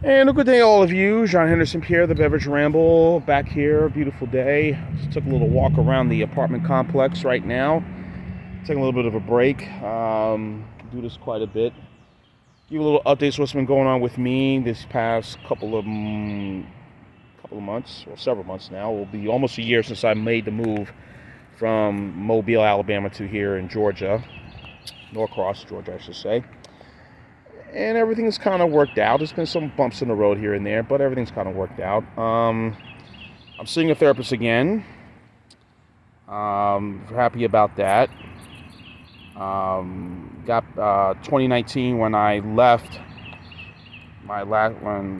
And a good day, all of you. John Henderson Pierre, the Beverage Ramble, back here. Beautiful day. Just took a little walk around the apartment complex right now. Taking a little bit of a break. Do this quite a bit. Give a little updates what's been going on with me this past couple of months, or several months now. It will be almost a year since I made the move from Mobile, Alabama to here in Georgia, Norcross, Georgia, I should say. And everything has kind of worked out. There's been some bumps in the road here and there, but everything's kind of worked out. I'm seeing a therapist again. Happy about that. Got 2019 when I left my last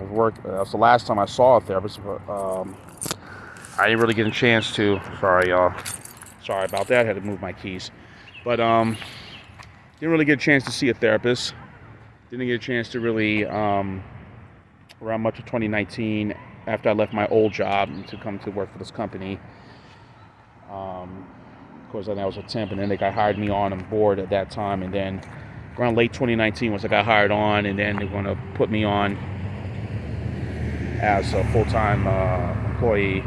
work. That was the last time I saw a therapist. But, I didn't really get a chance to. Sorry, y'all. Sorry about that. I had to move my keys, but didn't really get a chance to see a therapist. Didn't get a chance to really, around much of 2019, after I left my old job to come to work for this company. Of course, then I was a temp, and then they hired me on board at that time. And then around late 2019, once I got hired on, and then they're going to put me on as a full-time employee.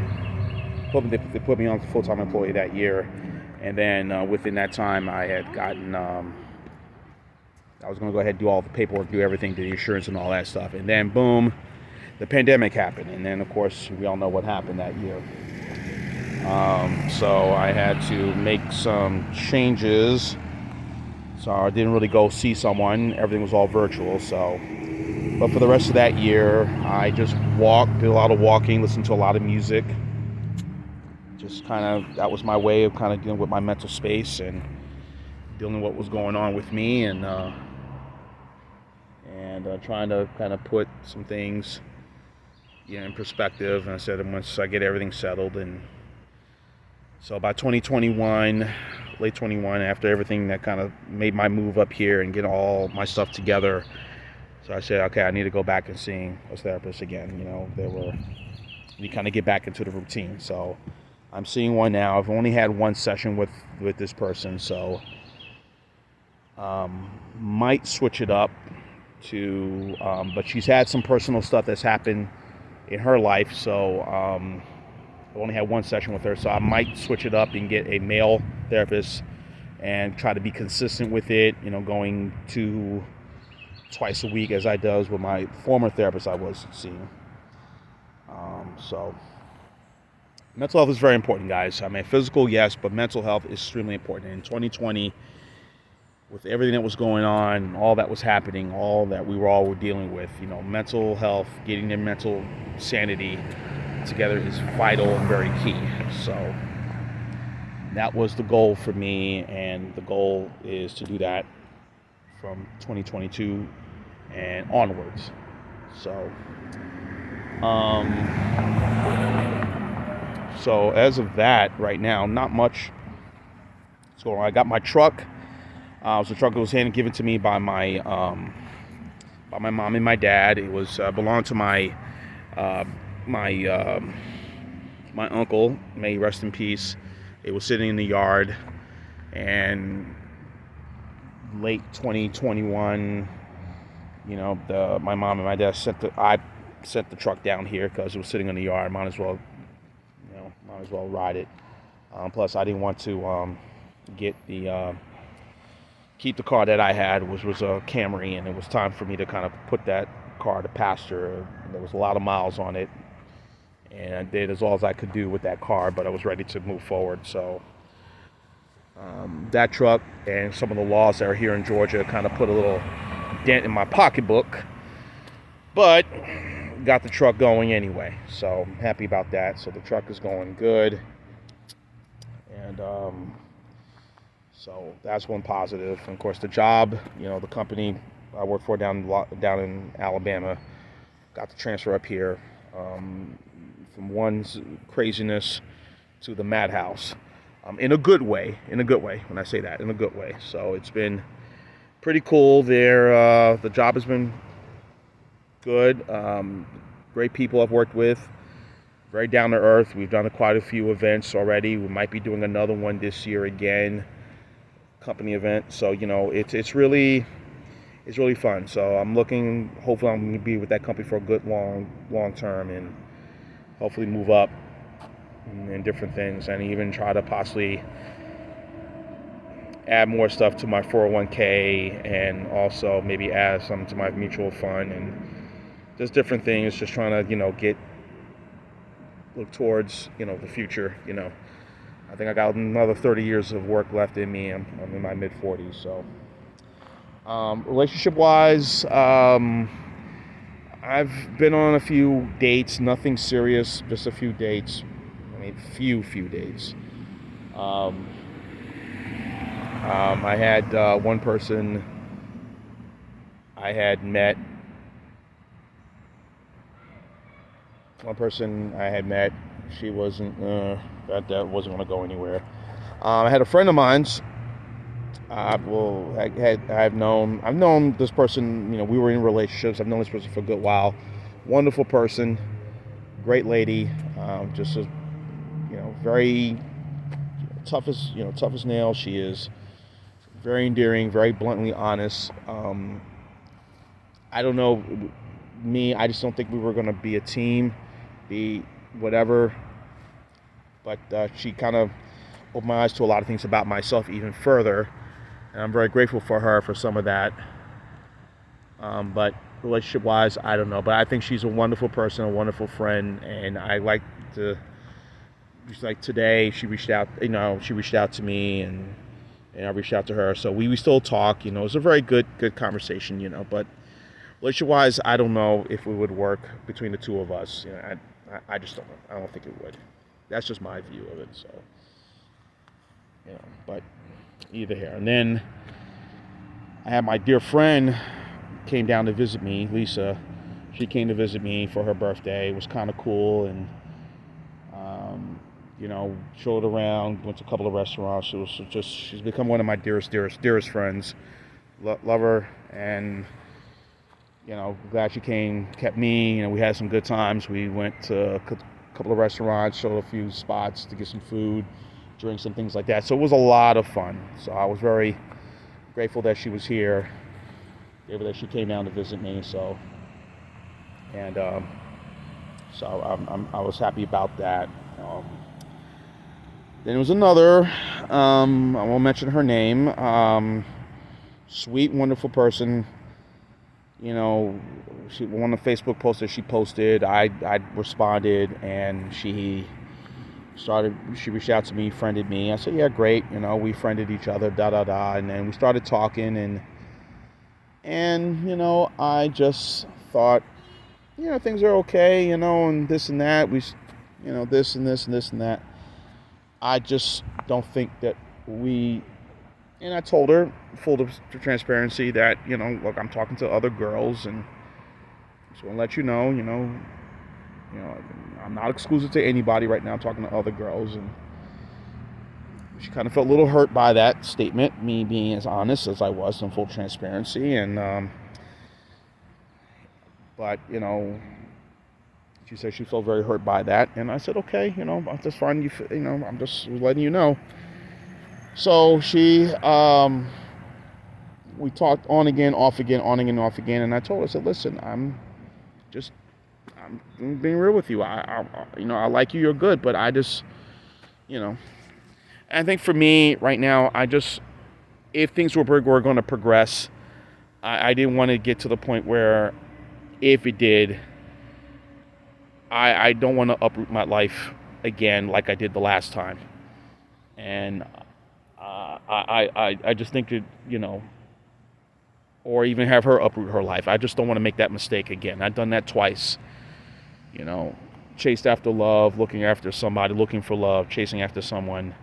They put me on as a full-time employee that year. And then within that time, I had gotten... I was going to go ahead and do all the paperwork, do everything, do the insurance and all that stuff. And then, boom, the pandemic happened. And then, of course, we all know what happened that year. So I had to make some changes. So I didn't really go see someone. Everything was all virtual. But for the rest of that year, I just walked, did a lot of walking, listened to a lot of music. Just that was my way of kind of dealing with my mental space and dealing with what was going on with me, and trying to kind of put some things in perspective. And I said, once I get everything settled, and so by 2021, late 21, after everything that kind of made my move up here and get all my stuff together, so I said, okay, I need to go back and seeing a therapist again. You kind of get back into the routine. So I'm seeing one now. I've only had one session with this person, so might switch it up to, but she's had some personal stuff that's happened in her life, so I've only had one session with her, so I might switch it up and get a male therapist and try to be consistent with it, going twice a week as I does with my former therapist I was seeing. So mental health is very important, guys. I mean, physical, yes, but mental health is extremely important. In 2020, with everything that was going on, all that was happening, all that we were dealing with, mental health, getting their mental sanity together is vital and very key. So that was the goal for me, and the goal is to do that from 2022 and onwards. So so as of that, right now, not much is going on. I got my truck. So the truck was given to me by my mom and my dad. It was belonged to my uncle. May he rest in peace. It was sitting in the yard, and late 2021, my mom and my dad I sent the truck down here because it was sitting in the yard. Might as well ride it. Plus, I didn't want to keep the car that I had, which was a Camry, and it was time for me to kind of put that car to pasture. There was a lot of miles on it, and I did as well as I could do with that car, but I was ready to move forward. So that truck and some of the laws that are here in Georgia kind of put a little dent in my pocketbook, but got the truck going anyway. So I'm happy about that. So the truck is going good, and so that's one positive. And of course, the job, the company I work for down in Alabama, got the transfer up here, from one craziness to the madhouse, in a good way. When I say that, in a good way. So it's been pretty cool there. The job has been good. Great people I've worked with. Very down to earth. We've done quite a few events already. We might be doing another one this year again. Company event. So it's really it's really fun. So hopefully I'm going to be with that company for a good long term, and hopefully move up in different things, and even try to possibly add more stuff to my 401k, and also maybe add some to my mutual fund, and just different things, just trying to, look towards, the future. I think I got another 30 years of work left in me. I'm in my mid 40s. So relationship wise, I've been on a few dates, nothing serious, just a few dates. I mean, few dates. I had one person I had met. She wasn't. That wasn't going to go anywhere. I had a friend of mine's. I've known this person. We were in relationships. I've known this person for a good while. Wonderful person, great lady. Just a, very tough as nails. She is very endearing, very bluntly honest. I don't know, I just don't think we were going to be a team, be whatever. But she kind of opened my eyes to a lot of things about myself even further, and I'm very grateful for her for some of that. But relationship-wise, I don't know. But I think she's a wonderful person, a wonderful friend, and I like to. Just like today, she reached out. She reached out to me, and I reached out to her. So we still talk. It was a very good conversation. But relationship-wise, I don't know if it would work between the two of us. I just don't know. I don't think it would. That's just my view of it. So, but either here. And then I had my dear friend came down to visit me, Lisa. She came to visit me for her birthday. It was kind of cool, and showed around, went to a couple of restaurants. She's become one of my dearest friends. Love her, and glad she came, kept me. We had some good times. We went to a couple of restaurants, showed a few spots to get some food, drinks, and things like that. So it was a lot of fun. So I was very grateful that she was here, grateful that she came down to visit me. So, and I was happy about that. Then there was another, I won't mention her name, sweet, wonderful person. One of the Facebook posts that she posted, I responded, and she reached out to me, friended me. I said, yeah, great. We friended each other, and then we started talking, and I just thought, things are okay, and this and that. This and this and this and that. I just don't think that and I told her, full of transparency, that, look, I'm talking to other girls, and just want to let you know, I'm not exclusive to anybody right now. I'm talking to other girls, and she kind of felt a little hurt by that statement, me being as honest as I was in full transparency, and, but, she said she felt very hurt by that, and I said, okay, that's fine, I'm just letting you know. So she, we talked on again, off again, and I told her, I said, listen, I'm being real with you. I like you, you're good, but I just, I think for me right now, if things were going to progress, I didn't want to get to the point where, if it did, I don't want to uproot my life again like I did the last time. And I just think that, or even have her uproot her life. I just don't want to make that mistake again. I've done that twice. Chased after love, looking after somebody, looking for love, chasing after someone,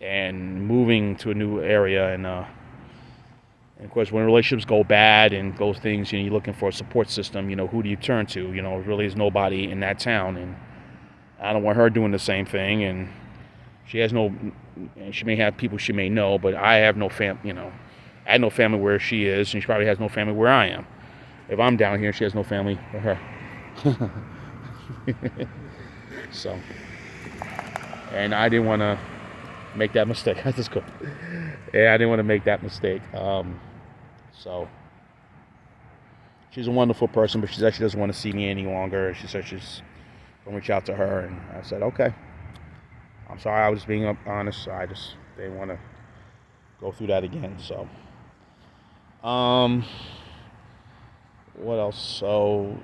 and moving to a new area. And of course, when relationships go bad and go things, you're looking for a support system. Who do you turn to? Really is nobody in that town. And I don't want her doing the same thing. And she may have people she may know, but I have no I had no family where she is, and she probably has no family where I am. If I'm down here, she has no family for her. So, and I didn't want to make that mistake. I just go. Yeah, I didn't want to make that mistake. So she's a wonderful person, but she said she doesn't want to see me any longer. She said she's going to reach out to her, and I said, okay. I'm sorry, I was being honest. I just didn't want to go through that again. So, what else? So,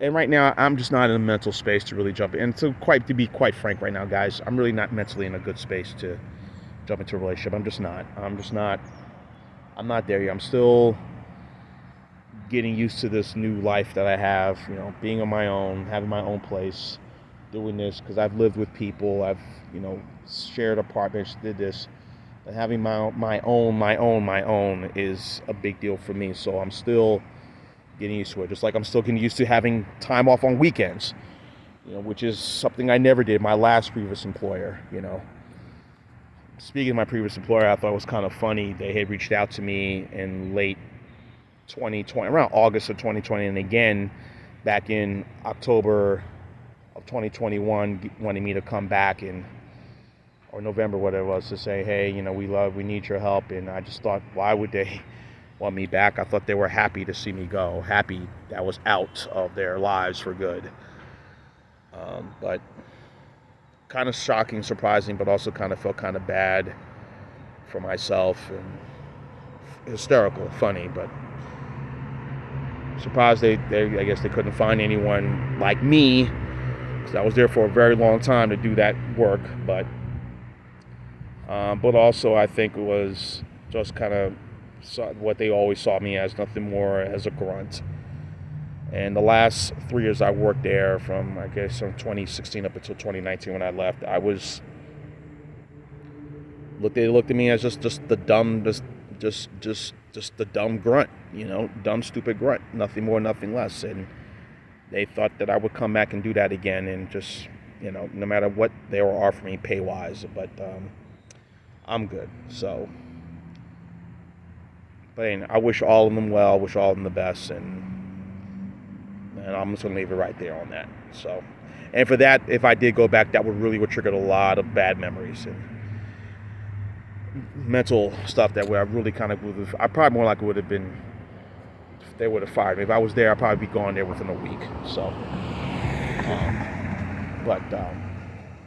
and right now, I'm just not in a mental space to really jump in. And to be quite frank right now, guys, I'm really not mentally in a good space to jump into a relationship. I'm just not. I'm not there yet. I'm still getting used to this new life that I have, you know, being on my own, having my own place, doing this, because I've lived with people, I've, you know, shared apartments, did this, and having my own is a big deal for me. So I'm still getting used to it, just like I'm still getting used to having time off on weekends, you know, which is something I never did. My last previous employer, you know. Speaking of my previous employer, I thought it was kind of funny. They had reached out to me in late 2020, around August of 2020, and again back in October of 2021, wanting me to come back or November, whatever it was, to say, hey, you know, we need your help. And I just thought, why would they want me back? I thought they were happy to see me go, happy that I was out of their lives for good. But kind of shocking, surprising, but also kind of felt kind of bad for myself, and hysterical, funny, but surprised they I guess they couldn't find anyone like me, because I was there for a very long time to do that work. But also I think it was just kind of what they always saw me as, nothing more, as a grunt. And the last 3 years I worked there, from 2016 up until 2019 when I left, they looked at me as just the dumb, just the dumb grunt, you know, dumb, stupid grunt, nothing more, nothing less. And they thought that I would come back and do that again, and just, you know, no matter what they were offering me pay-wise. But I'm good. So, but anyway, I wish all of them well, wish all of them the best, and I'm just going to leave it right there on that. So, and for that, if I did go back, that would trigger a lot of bad memories and mental stuff that I really kind of I probably more like it would have been if they would have fired me. If I was there, I'd probably be gone there within a week. So,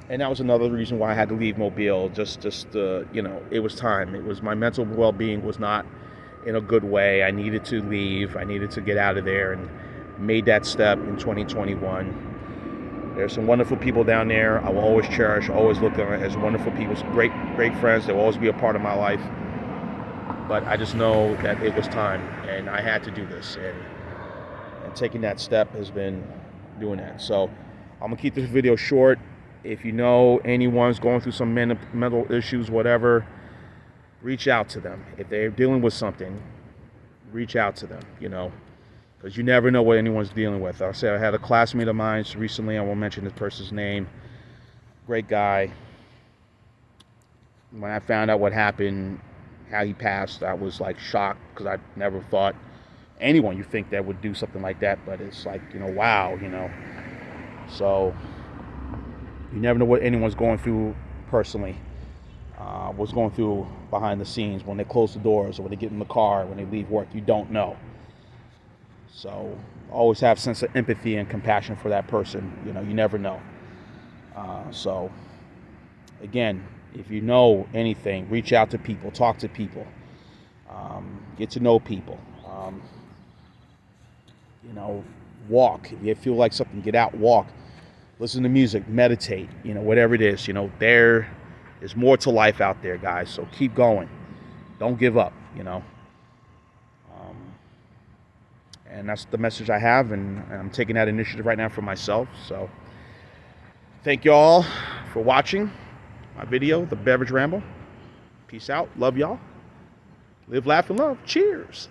and that was another reason why I had to leave Mobile. Just you know, it was time. It was, my mental well-being was not in a good way. I needed to leave. I needed to get out of there, and made that step in 2021. There's some wonderful people down there I will always cherish, always look at as wonderful people, some great friends. They'll always be a part of my life. But I just know that it was time, and I had to do this. And taking that step has been doing that. So I'm going to keep this video short. If you know anyone's going through some mental issues, whatever, reach out to them. If they're dealing with something, reach out to them, you know, because you never know what anyone's dealing with. I said I had a classmate of mine recently, I won't mention this person's name, great guy. When I found out what happened, how he passed, I was like shocked, because I never thought anyone you think that would do something like that. But it's like, you know, wow, you know. So you never know what anyone's going through personally, what's going through behind the scenes, when they close the doors, or when they get in the car, when they leave work. You don't know. So always have a sense of empathy and compassion for that person. You know, you never know. So again, if you know anything, reach out to people, talk to people, get to know people. You know, walk. If you feel like something, get out, walk. Listen to music, meditate, you know, whatever it is. You know, there is more to life out there, guys. So keep going. Don't give up, you know. And that's the message I have, and I'm taking that initiative right now for myself. So thank you all for watching my video, The Beverage Ramble. Peace out. Love y'all. Live, laugh, and love. Cheers.